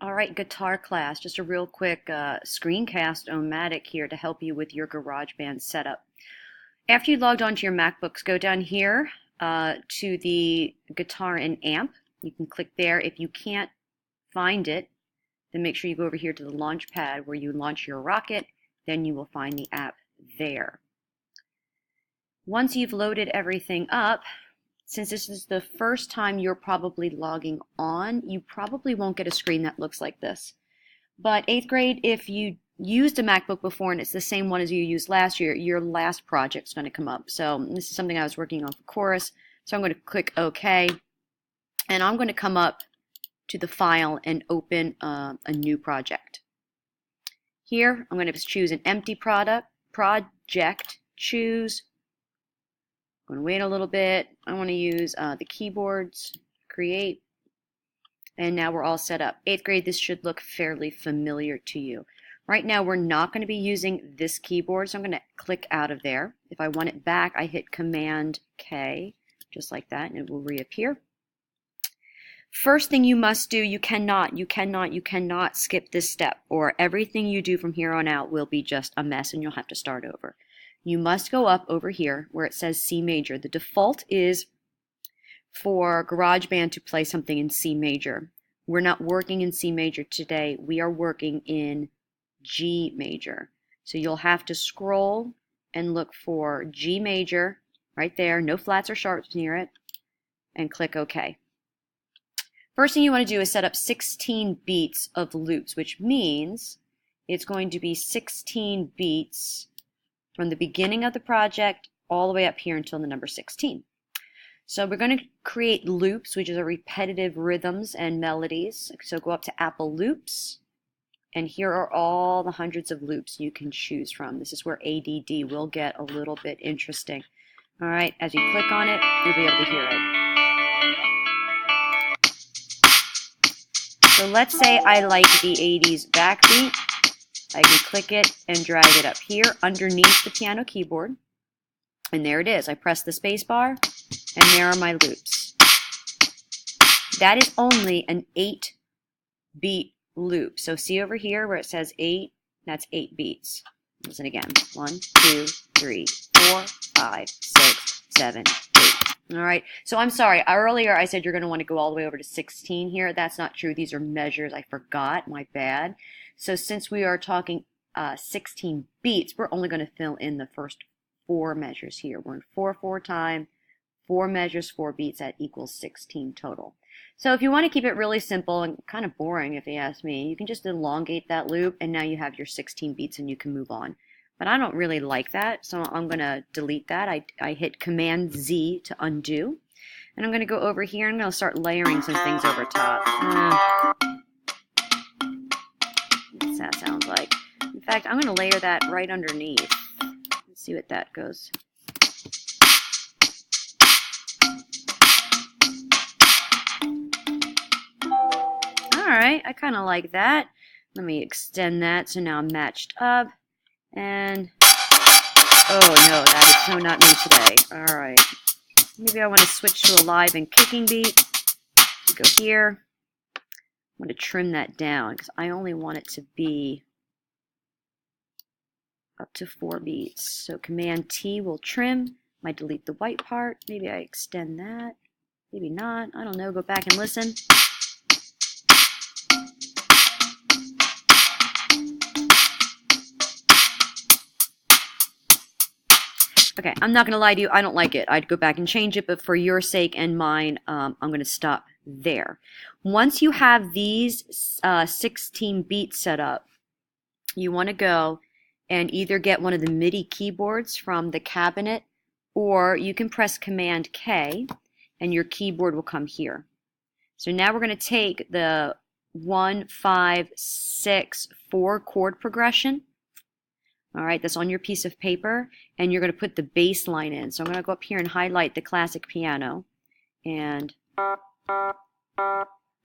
All right, guitar class, just a real quick screencast-o-matic here to help you with your GarageBand setup. After you logged onto your MacBooks, go down here to the guitar and amp. You can click there. If you can't find it, then make sure you go over here to the launch pad where you launch your rocket. Then you will find the app there. Once you've loaded everything up, since this is the first time you're probably logging on, you probably won't get a screen that looks like this. But 8th grade, if you used a MacBook before and it's the same one as you used last year, your last project's going to come up. So this is something I was working on for chorus. So I'm going to click OK. And I'm going to come up to the file and open a new project. Here, I'm going to choose an empty project, choose. I'm going to wait a little bit. I want to use the keyboards, create, and now we're all set up. 8th grade, this should look fairly familiar to you. Right now, we're not going to be using this keyboard, so I'm going to click out of there. If I want it back, I hit Command K, just like that, and it will reappear. First thing you must do, you cannot skip this step, or everything you do from here on out will be just a mess, and you'll have to start over. You must go up over here where it says C major. The default is for GarageBand to play something in C major. We're not working in C major today. We are working in G major. So you'll have to scroll and look for G major right there, no flats or sharps near it, and click OK. First thing you want to do is set up 16 beats of loops, which means it's going to be 16 beats from the beginning of the project all the way up here until the number 16. So we're going to create loops, which are repetitive rhythms and melodies. So go up to Apple Loops, and here are all the hundreds of loops you can choose from. This is where ADD will get a little bit interesting. All right, as you click on it, you'll be able to hear it. So let's say I like the 80s backbeat. I can click it and drag it up here underneath the piano keyboard. And there it is. I press the space bar, and there are my loops. That is only an 8-beat loop. So see over here where it says 8, that's 8 beats. Listen again. 1, 2, 3, 4, 5, 6, 7, 8. All right. So I'm sorry. Earlier I said you're going to want to go all the way over to 16 here. That's not true. These are measures. I forgot. My bad. So since we are talking 16 beats, we're only going to fill in the first 4 measures here. We're in 4/4 time, 4 measures, 4 beats. That equals 16 total. So if you want to keep it really simple and kind of boring, if you ask me, you can just elongate that loop, and now you have your 16 beats and you can move on. But I don't really like that, so I'm going to delete that. I hit Command Z to undo. And I'm going to go over here and I'm going to start layering some things over top. That sounds like. In fact, I'm going to layer that right underneath. Let's see what that goes. Alright, I kind of like that. Let me extend that so now I'm matched up. And, oh no, that is so not me today. Alright, maybe I want to switch to a live and kicking beat. Go here. I'm going to trim that down because I only want it to be up to 4 beats. So Command T will trim. Might delete the white part. Maybe I extend that. Maybe not. I don't know. Go back and listen. Okay, I'm not going to lie to you. I don't like it. I'd go back and change it, but for your sake and mine, I'm going to stop there. Once you have these 16 beats set up, you want to go and either get one of the MIDI keyboards from the cabinet, or you can press Command K and your keyboard will come here. So now we're going to take the 1, 5, 6, 4 chord progression. All right, that's on your piece of paper, and you're going to put the bass line in. So I'm going to go up here and highlight the classic piano, and I'm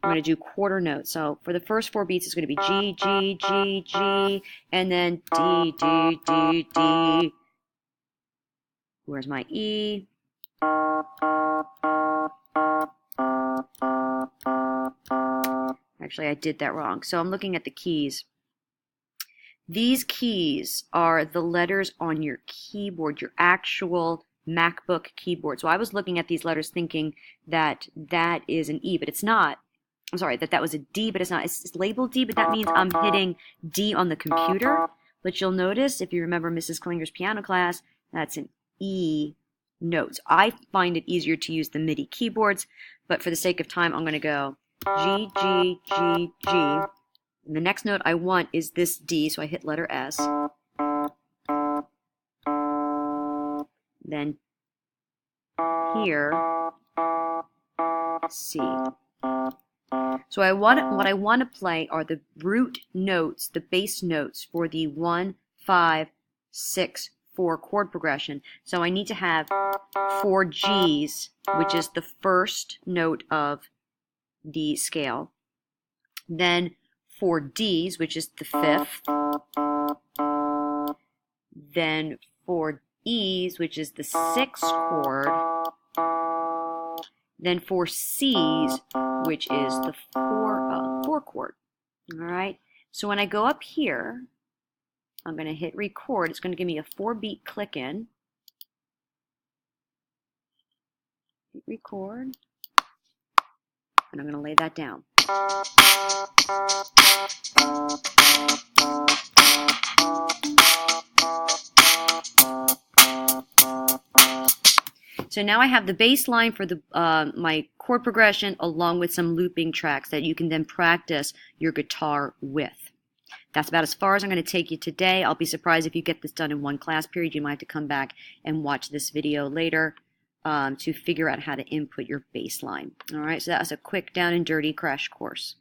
going to do quarter notes. So for the first 4 beats, it's going to be G, G, G, G, and then D, D, D, D. Where's my E? Actually, I did that wrong. So I'm looking at the keys. These keys are the letters on your keyboard, your actual MacBook keyboard. So I was looking at these letters thinking that that is an E, but it's not. I'm sorry, that was a D, but it's not. It's labeled D, but that means I'm hitting D on the computer. But you'll notice, if you remember Mrs. Klinger's piano class, that's an E note. I find it easier to use the MIDI keyboards, but for the sake of time, I'm going to go G, G, G, G. And the next note I want is this D, so I hit letter S. Then here, C. So what I want to play are the root notes, the bass notes for the 1, 5, 6, 4 chord progression. So I need to have 4 G's, which is the first note of the scale. Then 4 D's, which is the 5th. Then 4 E's, which is the 6th chord. Then 4 C's, which is the 4 chord. All right. So when I go up here, I'm going to hit record. It's going to give me a 4-beat click in. Hit record. And I'm going to lay that down. So now I have the bass line for the my chord progression along with some looping tracks that you can then practice your guitar with. That's about as far as I'm going to take you today. I'll be surprised if you get this done in one class period. You might have to come back and watch this video later to figure out how to input your bass line. All right, so that was a quick down and dirty crash course.